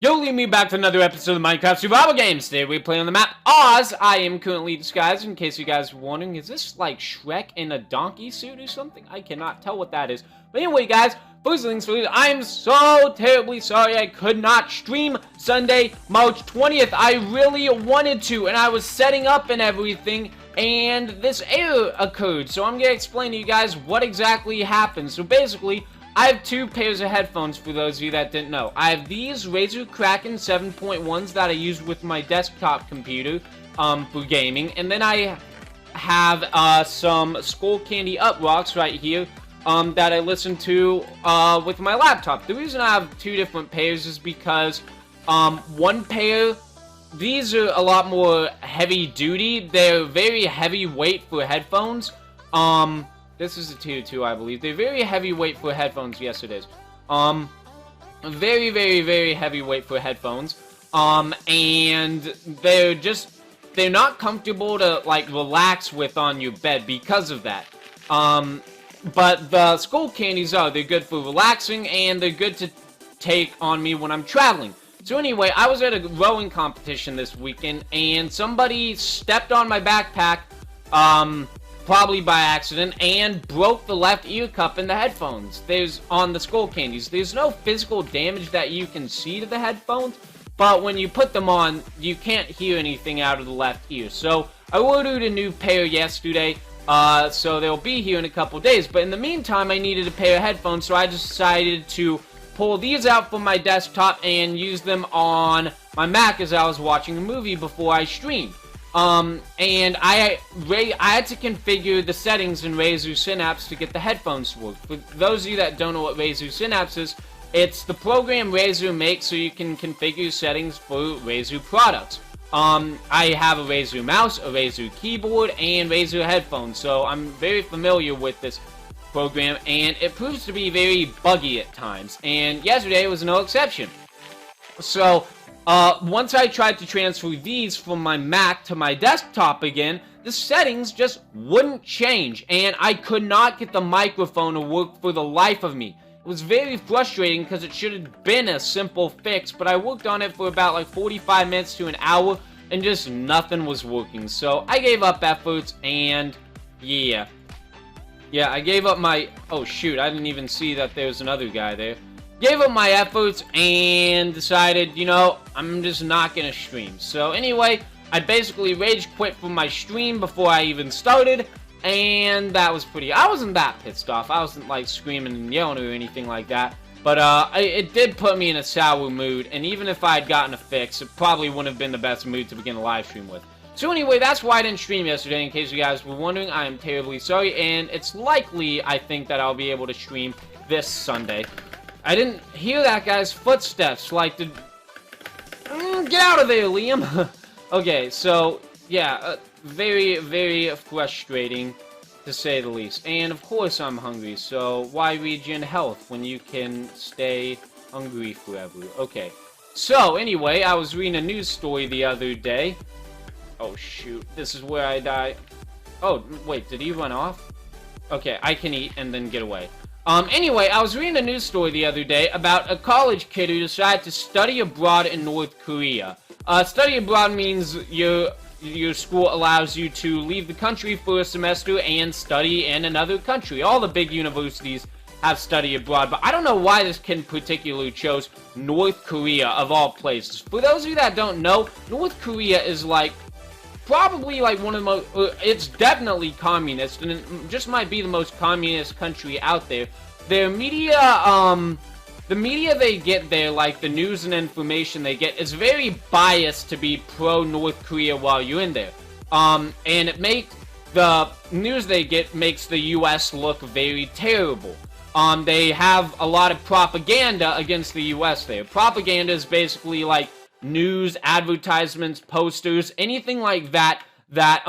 Yo, leave me back to another episode of Minecraft Survival Games. Today we play on the map Oz. I am currently disguised, in case you guys were wondering. Is this like Shrek in a donkey suit or something? I cannot tell what that is. But anyway, guys, first things first, I'm so terribly sorry I could not stream Sunday, March 20th. I really wanted to, and I was setting up and everything, and this error occurred. So I'm going to explain to you guys what exactly happened. So basically, I have two pairs of headphones for those of you that didn't know. I have these Razer Kraken 7.1s that I use with my desktop computer for gaming. And then I have some Skull Candy Uprocks right here that I listen to with my laptop. The reason I have two different pairs is because one pair, these are a lot more heavy duty. They're very heavyweight for headphones. This is a tier 2, I believe. They're very heavyweight for headphones. Yes, it is. Very, very, very heavyweight for headphones. And they're not comfortable to, like, relax with on your bed because of that. But the Skull Candies are. They're good for relaxing, and they're good to take on me when I'm traveling. So anyway, I was at a rowing competition this weekend, and somebody stepped on my backpack, probably by accident, and broke the left ear cup in the headphones. On the Skull Candies, there's no physical damage that you can see to the headphones, but when you put them on, you can't hear anything out of the left ear. So I ordered a new pair yesterday, so they'll be here in a couple days, but in the meantime, I needed a pair of headphones, so I decided to pull these out from my desktop and use them on my Mac as I was watching a movie before I streamed. And I had to configure the settings in Razer Synapse to get the headphones to work. For those of you that don't know what Razer Synapse is, it's the program Razer makes so you can configure settings for Razer products. I have a Razer mouse, a Razer keyboard, and Razer headphones, so I'm very familiar with this program, and it proves to be very buggy at times, and yesterday was no exception. So, once I tried to transfer these from my Mac to my desktop again, the settings just wouldn't change, and I could not get the microphone to work for the life of me. It was very frustrating because it should have been a simple fix, but I worked on it for about like 45 minutes to an hour, and just nothing was working. So I gave up efforts, and yeah. Yeah, I gave up my... Oh shoot, I didn't even see that there's another guy there. Gave up my efforts and decided, you know, I'm just not gonna stream. So anyway, I basically rage quit from my stream before I even started, and that was pretty... I wasn't that pissed off. I wasn't like screaming and yelling or anything like that. But it did put me in a sour mood, and even if I had gotten a fix, it probably wouldn't have been the best mood to begin a live stream with. So anyway, that's why I didn't stream yesterday, in case you guys were wondering. I am terribly sorry, and it's likely, I think, that I'll be able to stream this Sunday. I didn't hear that guy's footsteps, like the... get out of there, Liam! Okay, so, yeah, very, very frustrating, to say the least. And, of course, I'm hungry, so why regen health when you can stay hungry forever? Okay, so, anyway, I was reading a news story the other day. Oh, shoot, this is where I die. Oh, wait, did he run off? Okay, I can eat and then get away. Anyway, I was reading a news story the other day about a college kid who decided to study abroad in North Korea. Study abroad means your school allows you to leave the country for a semester and study in another country. All the big universities have study abroad, but I don't know why this kid in particular chose North Korea of all places. For those of you that don't know, North Korea is like probably like one of the most, it's definitely communist, and it just might be the most communist country out there. Their media, the media they get there, like the news and information they get, is very biased to be pro-North Korea while you're in there. And it makes, the news they get makes the US look very terrible. They have a lot of propaganda against the US there. Propaganda is basically like news, advertisements, posters, anything like that that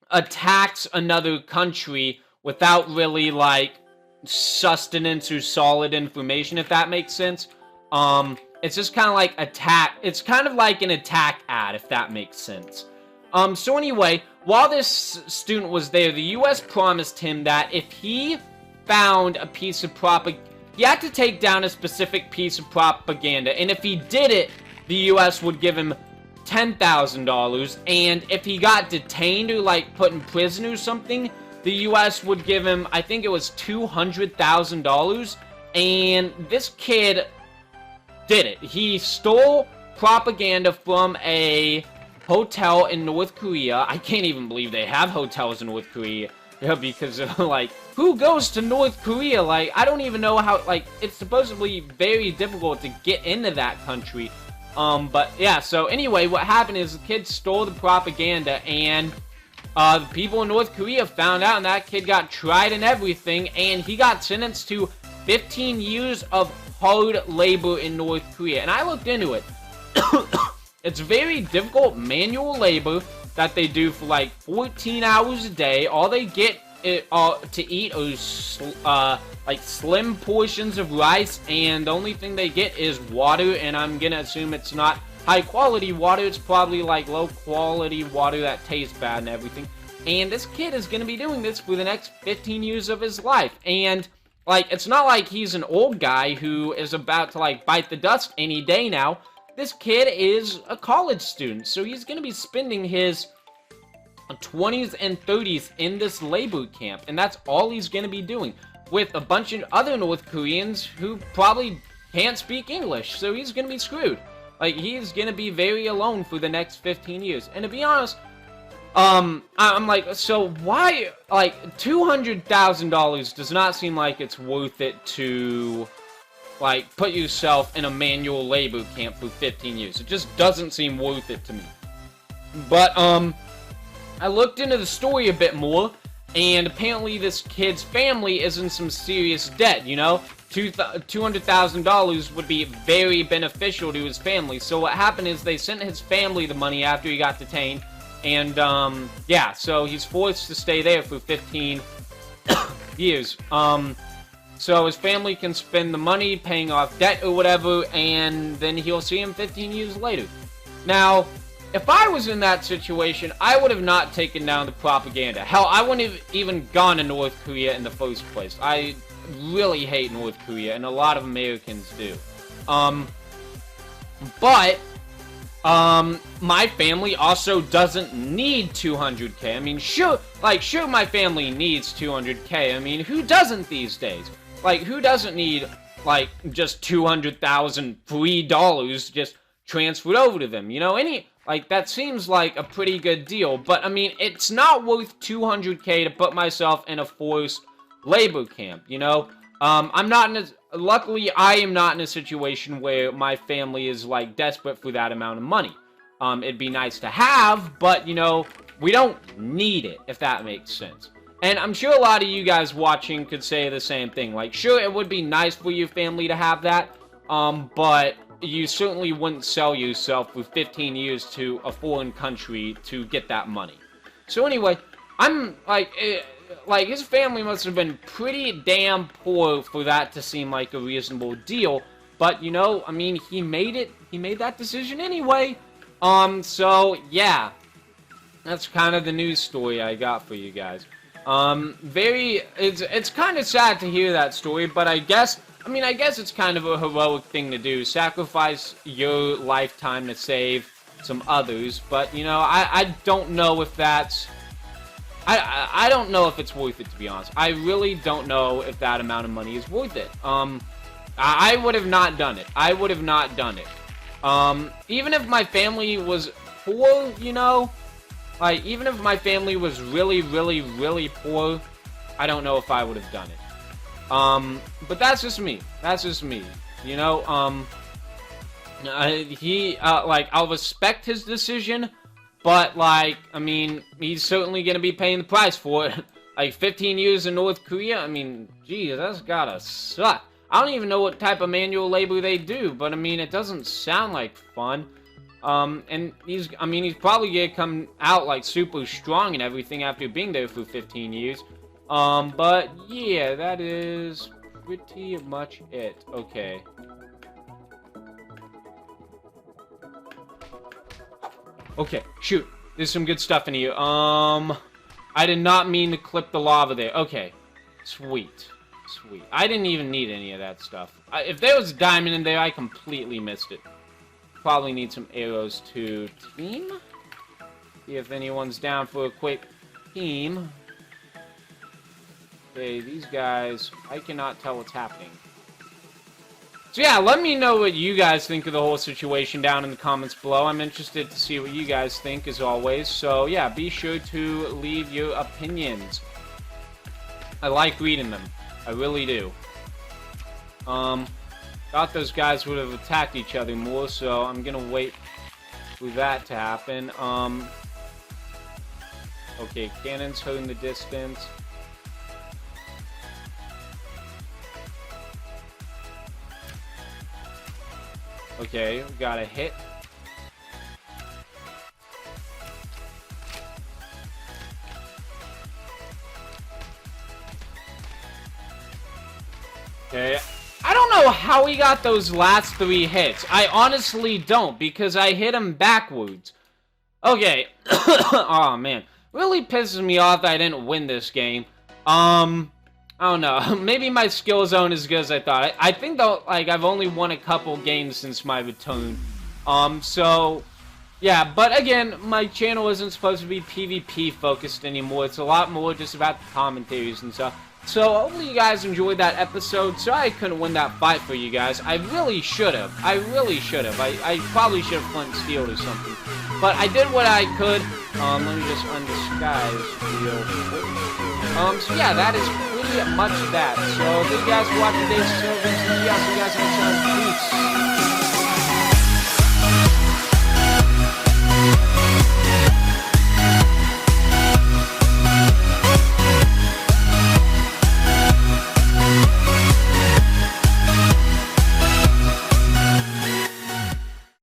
attacks another country without really like sustenance or solid information, if that makes sense. It's just kind of like it's kind of like an attack ad, if that makes sense. So anyway, while this student was there, the US promised him that if he found a piece of he had to take down a specific piece of propaganda, and if he did it, the US would give him $10,000, and if he got detained or, like, put in prison or something, the US would give him, I think it was $200,000, and this kid did it. He stole propaganda from a hotel in North Korea. I can't even believe they have hotels in North Korea, because, like, who goes to North Korea? Like, I don't even know how, like, it's supposedly very difficult to get into that country. But yeah, so anyway, what happened is the kid stole the propaganda, and the people in North Korea found out, and that kid got tried and everything, and he got sentenced to 15 years of hard labor in North Korea. And I looked into it. It's very difficult manual labor that they do for like 14 hours a day. All they get to eat is like slim portions of rice, and the only thing they get is water, and I'm gonna assume it's not high quality water. It's probably like low quality water that tastes bad and everything. And this kid is gonna be doing this for the next 15 years of his life. And like, it's not like he's an old guy who is about to like bite the dust any day now. This kid is a college student, so he's gonna be spending his 20s and 30s in this labor camp, and that's all he's gonna be doing, with a bunch of other North Koreans who probably can't speak English, so he's gonna be screwed. Like, he's gonna be very alone for the next 15 years. And to be honest, I'm like, so why, like, $200,000 does not seem like it's worth it to, like, put yourself in a manual labor camp for 15 years. It just doesn't seem worth it to me. But, I looked into the story a bit more, and apparently this kid's family is in some serious debt, you know? $200,000 would be very beneficial to his family. So what happened is they sent his family the money after he got detained, and, yeah, so he's forced to stay there for 15 years. So his family can spend the money paying off debt or whatever, and then he'll see him 15 years later. Now, if I was in that situation, I would have not taken down the propaganda. Hell, I wouldn't have even gone to North Korea in the first place. I really hate North Korea, and a lot of Americans do. But my family also doesn't need 200K. I mean, sure, my family needs 200K. I mean, who doesn't these days? Like, who doesn't need, like, just $200,000 free dollars just transferred over to them? You know, like, that seems like a pretty good deal, but, I mean, it's not worth 200K to put myself in a forced labor camp, you know? Luckily, I am not in a situation where my family is, like, desperate for that amount of money. It'd be nice to have, but, you know, we don't need it, if that makes sense. And I'm sure a lot of you guys watching could say the same thing. Like, sure, it would be nice for your family to have that, but you certainly wouldn't sell yourself for 15 years to a foreign country to get that money. So anyway, I'm like, his family must have been pretty damn poor for that to seem like a reasonable deal. But, you know, I mean, he made that decision anyway. So, yeah. That's kind of the news story I got for you guys. It's kind of sad to hear that story, but I guess it's kind of a heroic thing to do. Sacrifice your lifetime to save some others, but, you know, I don't know if that's... I don't know if it's worth it, to be honest. I really don't know if that amount of money is worth it. I would have not done it. I would have not done it. Even if my family was poor, you know... Like, even if my family was really, really, really poor, I don't know if I would have done it. But that's just me. That's just me. You know, I'll respect his decision, but, like, I mean, he's certainly gonna be paying the price for it. Like, 15 years in North Korea, I mean, geez, that's gotta suck. I don't even know what type of manual labor they do, but, I mean, it doesn't sound like fun. And he's probably gonna come out, like, super strong and everything after being there for 15 years. But, yeah, that is pretty much it. Okay. Okay, shoot. There's some good stuff in here. I did not mean to clip the lava there. Okay. Sweet. Sweet. I didn't even need any of that stuff. If there was a diamond in there, I completely missed it. Probably need some arrows to team. See if anyone's down for a quick team. Okay, these guys, I cannot tell what's happening. So yeah, let me know what you guys think of the whole situation down in the comments below. I'm interested to see what you guys think, as always. So yeah, be sure to leave your opinions. I like reading them. I really do. Thought those guys would have attacked each other more, so I'm gonna wait for that to happen. Okay, cannons holding the distance. Okay, we got a hit. Okay, I don't know how he got those last 3 hits. I honestly don't, because I hit him backwards. Okay, oh man, really pisses me off that I didn't win this game. I don't know, maybe my skill zone is as good as I thought. I think though, like, I've only won a couple games since my return. So, yeah, but again, my channel isn't supposed to be PvP focused anymore. It's a lot more just about the commentaries and stuff. So, hopefully you guys enjoyed that episode. Sorry I couldn't win that fight for you guys. I really should have. I really should have. I probably should have flint and steel or something. But I did what I could. Let me just undisguise real quick. So yeah, that is pretty much that. So, thank you guys for watching today's episode. And yeah, see you guys next time. Peace.